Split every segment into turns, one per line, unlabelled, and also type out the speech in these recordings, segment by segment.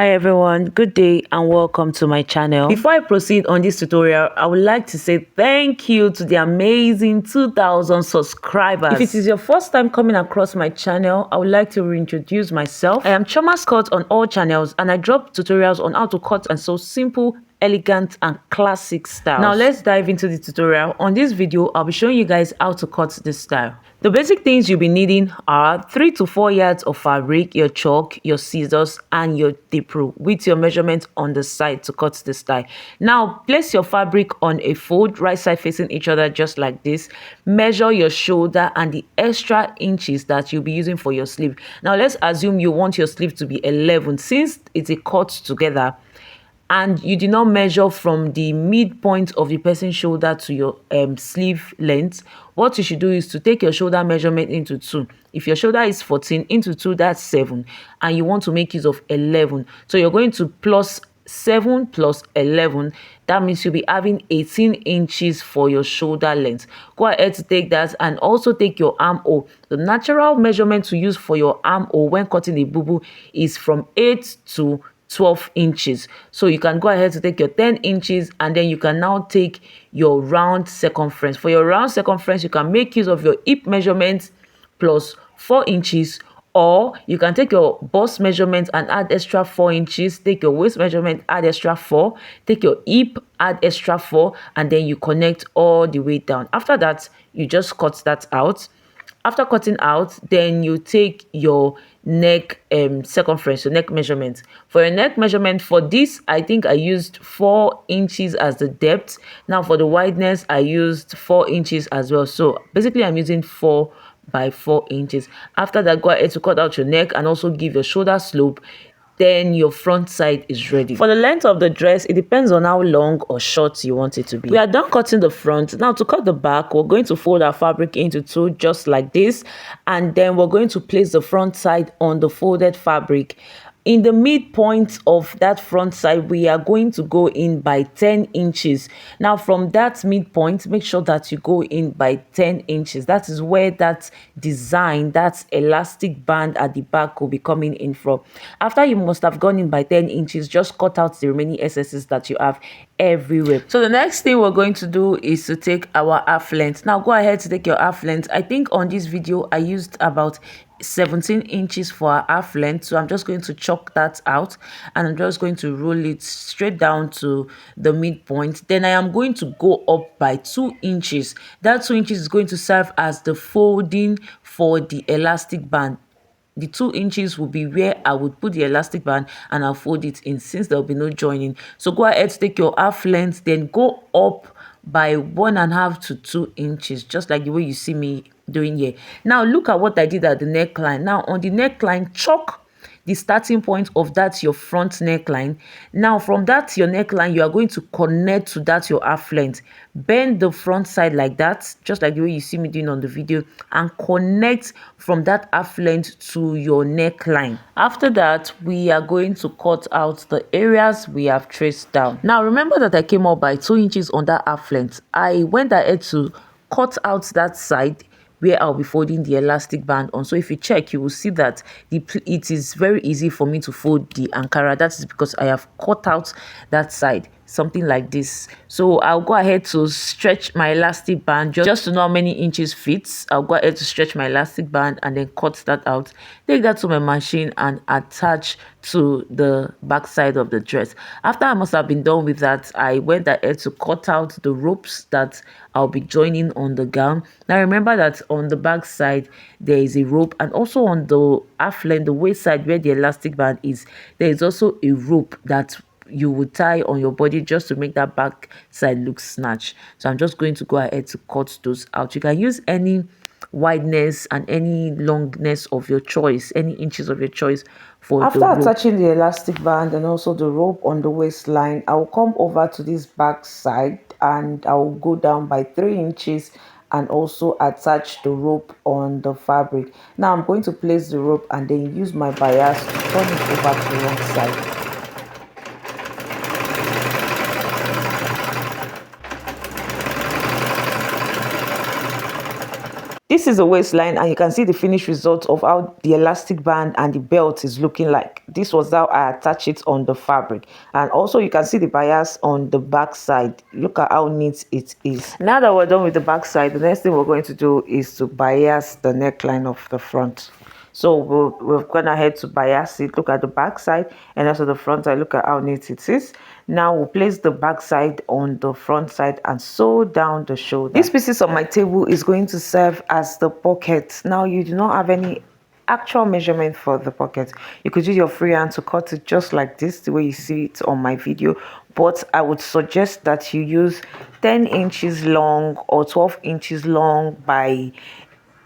Hi everyone, good day and welcome to my channel. Before I proceed on this tutorial, I would like to say thank you to the amazing 2,000 subscribers. If it is your first time coming across my channel, I would like to reintroduce myself. I am Chiomas Cut on all channels and I drop tutorials on how to cut and sew simple, elegant and classic styles. Now let's dive into the tutorial. On this video, I'll be showing you guys how to cut this style. The basic things you'll be needing are 3 to 4 yards of fabric, your chalk, your scissors and your tape rule with your measurement on the side to cut the style. Now place your fabric on a fold, right side facing each other just like this. Measure your shoulder and the extra inches that you'll be using for your sleeve. Now let's assume you want your sleeve to be 11 since it's a cut together and you did not measure from the midpoint of the person's shoulder to your sleeve length. What you should do is to take your shoulder measurement into 2. If your shoulder is 14 into 2, that's 7, and you want to make use of 11, so you're going to plus 7 plus 11. That means you'll be having 18 inches for your shoulder length. Go ahead to take that and also take your armhole. The natural measurement to use for your armhole when cutting a bubu is from 8 to 12 inches. So you can go ahead to take your 10 inches and then you can now take your round circumference. For your round circumference, you can make use of your hip measurement plus 4 inches, or you can take your bust measurement and add extra 4 inches, take your waist measurement, add extra 4, take your hip, add extra 4, and then you connect all the way down. After that, you just cut that out. After cutting out, then you take your neck circumference, your neck measurement. For your neck measurement, for this, I think I used 4 inches as the depth. Now for the wideness, I used 4 inches as well. So basically, I'm using 4 by 4 inches. After that, go ahead to cut out your neck and also give your shoulder slope. Then your front side is ready. For the length of the dress, it depends on how long or short you want it to be. We are done cutting the front. Now to cut the back, we're going to fold our fabric into 2 just like this, and then we're going to place the front side on the folded fabric. In the midpoint of that front side, we are going to go in by 10 inches. Now from that midpoint, make sure that you go in by 10 inches. That is where that design, that elastic band at the back will be coming in from. After you must have gone in by 10 inches, just cut out the remaining excesses that you have everywhere. So the next thing we're going to do is to take our half length. Now go ahead to take your half length. I think on this video I used about 17 inches for our half length, so I'm just going to chalk that out and I'm just going to roll it straight down to the midpoint. Then I am going to go up by 2 inches. That 2 inches is going to serve as the folding for the elastic band. The 2 inches will be where I would put the elastic band and I'll fold it in since there will be no joining. So go ahead to take your half length, then go up by 1.5 to 2 inches, just like the way you see me doing here. Now look at what I did at the neckline. Now on the neckline, chalk the starting point of that your front neckline. Now from that your neckline, you are going to connect to that your half length. Bend the front side like that, just like the way you see me doing on the video, and connect from that half length to your neckline. After that, we are going to cut out the areas we have traced down. Now remember that I came up by 2 inches on that half length. I went ahead to cut out that side where I'll be folding the elastic band on. So if you check, you will see that it is very easy for me to fold the Ankara. That is because I have cut out that side, something like this. So I'll go ahead to stretch my elastic band just to know how many inches fits. I'll go ahead to stretch my elastic band and then cut that out. Take that to my machine and attach to the back side of the dress. After I must have been done with that, I went ahead to cut out the ropes that I'll be joining on the gown. Now remember that on the back side there is a rope, and also on the half length, the waist side where the elastic band is, there is also a rope that you will tie on your body just to make that back side look snatched. So I'm just going to go ahead to cut those out. You can use any wideness and any longness of your choice, any inches of your choice for the rope. After attaching the elastic band and also the rope on the waistline, I will come over to this back side and I will go down by 3 inches and also attach the rope on the fabric. Now I'm going to place the rope and then use my bias to turn it over to one side. This is the waistline, and you can see the finished result of how the elastic band and the belt is looking like. This was how I attach it on the fabric, and also you can see the bias on the back side. Look at how neat it is. Now that we're done with the back side, the next thing we're going to do is to bias the neckline of the front. So we've gone ahead to bias it. Look at the back side and also the front side. Look at how neat it is. Now we'll place the back side on the front side and sew down the shoulder. These pieces on my table is going to serve as the pocket. Now you do not have any actual measurement for the pocket. You could use your free hand to cut it just like this, the way you see it on my video, but I would suggest that you use 10 inches long or 12 inches long by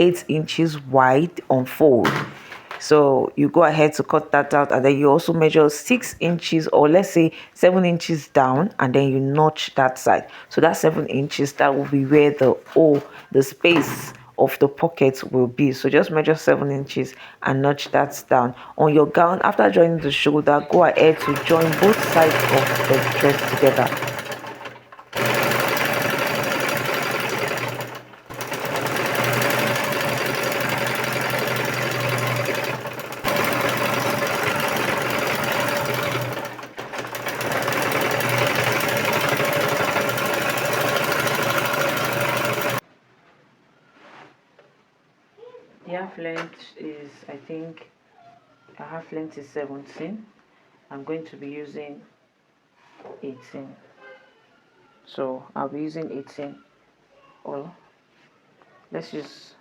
8 inches wide on fold. So you go ahead to cut that out, and then you also measure 6 inches, or let's say 7 inches down, and then you notch that side. So that 7 inches, that will be where the space of the pocket will be. So just measure 7 inches and notch that down. On your gown, after joining the shoulder, go ahead to join both sides of the dress together. The half length is, I think, a half length is 17. I'm going to be using 18. So I'll be using 18, or let's use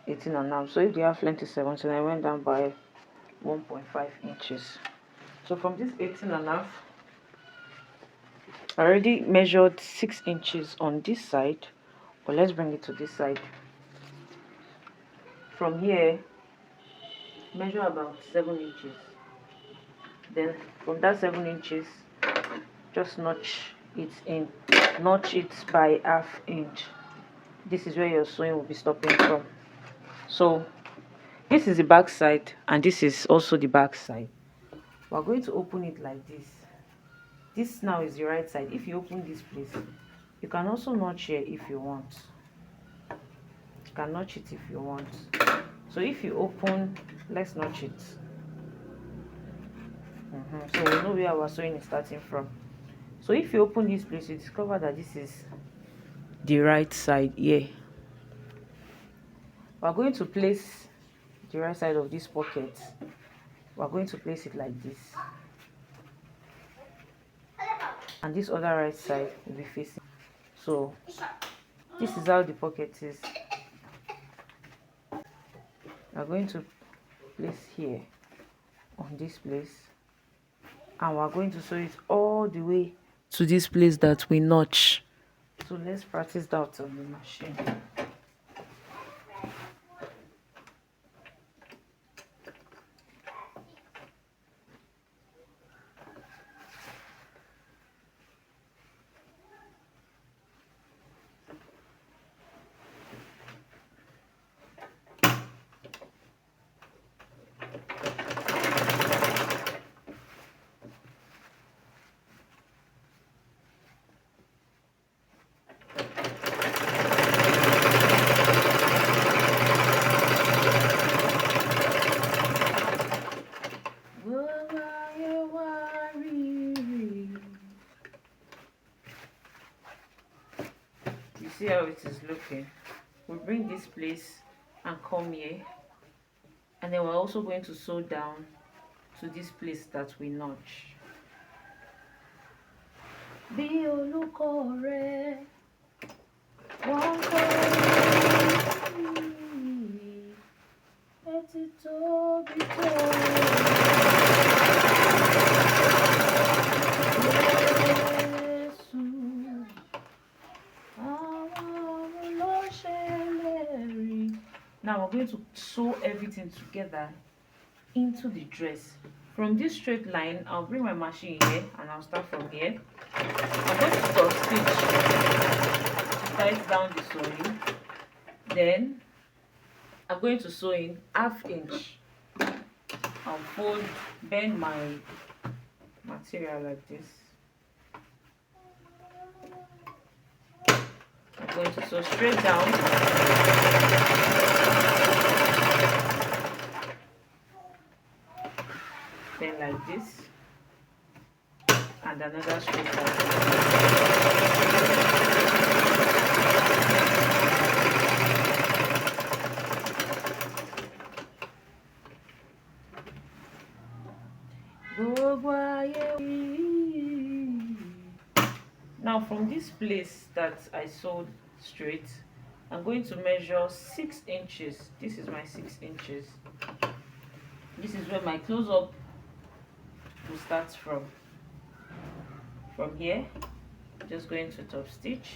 18 and now. So if the half length is 17, I went down by 1.5 inches. So from this 18 and a half, I already measured 6 inches on this side, but let's bring it to this side. From here, measure about 7 inches. Then from that 7 inches, just notch it in. Notch it by half inch. This is where your sewing will be stopping from. So this is the back side, and this is also the back side. We're going to open it like this. This now is the right side. If you open this place, you can also notch here if you want. You can notch it if you want. So if you open, let's notch it. So we know where our sewing is starting from. So if you open this place, you discover that this is the right side here. We're going to place the right side of this pocket. We're going to place it like this, and this other right side will be facing. So this is how the pocket is. We're going to place here on this place, and we're going to sew it all the way to this place that we notch. So let's practice that on the machine. See how it is looking. We'll bring this place and come here, and then we're also going to sew down to this place that we notch. Bí olùkọ́ rẹ̀, wọ́n kọ́ mi, etí tóbi tó. Now we're going to sew everything together into the dress. From this straight line, I'll bring my machine here and I'll start from here. I'm going to stop stitch to tight down the sewing. Then I'm going to sew in half inch. I'll fold, bend my material like this. I'm going to sew straight down. Then like this, and another straight down. Now from this place that I sewed straight, I'm going to measure 6 inches. This is my 6 inches. This is where my close-up will start from. From here, just going to top stitch.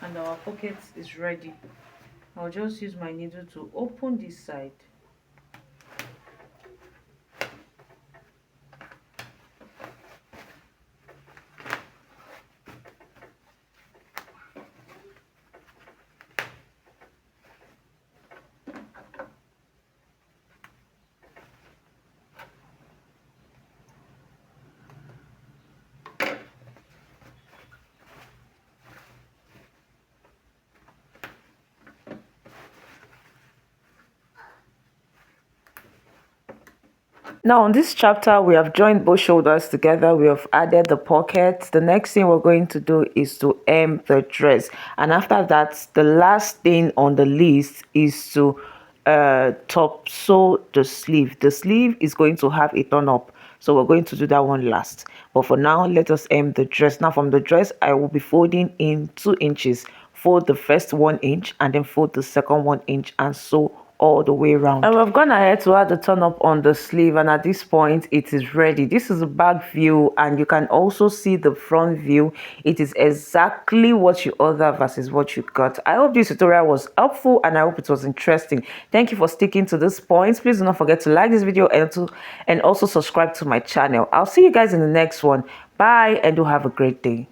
And our pocket is ready. I'll just use my needle to open this side. Now on this chapter, we have joined both shoulders together. We have added the pockets. The next thing we're going to do is to hem the dress. And after that, the last thing on the list is to top sew the sleeve. The sleeve is going to have a turn up. So we're going to do that one last. But for now, let us hem the dress. Now from the dress, I will be folding in 2 inches. Fold the first 1 inch and then fold the second 1 inch and sew all the way around. And we've gone ahead to add the turn up on the sleeve, and at this point it is ready. This is a back view, and you can also see the front view. It is exactly what you order versus what you got. I hope this tutorial was helpful and I hope it was interesting. Thank you for sticking to this point. Please do not forget to like this video and also subscribe to my channel. I'll see you guys in the next one. Bye, and do have a great day.